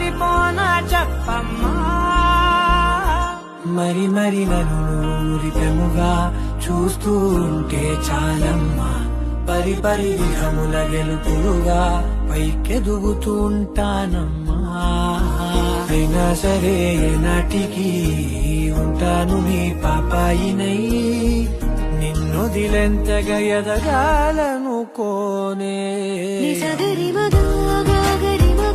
పడిపోనా చెప్పమ్మా. మరి మరి నలుగురిపెముగా చూస్తూ ఉంటే చాలమ్మా. పరి పరి విధముల గెలుపులుగా పైకెదుగుతూ ఉంటానమ్మా. అయినా సరే నాటికి ఉంటాను నీ పాపాయినై. నిన్నొదిలెంతగా ఎదగాలనుకోనే. సగరి మగ గరి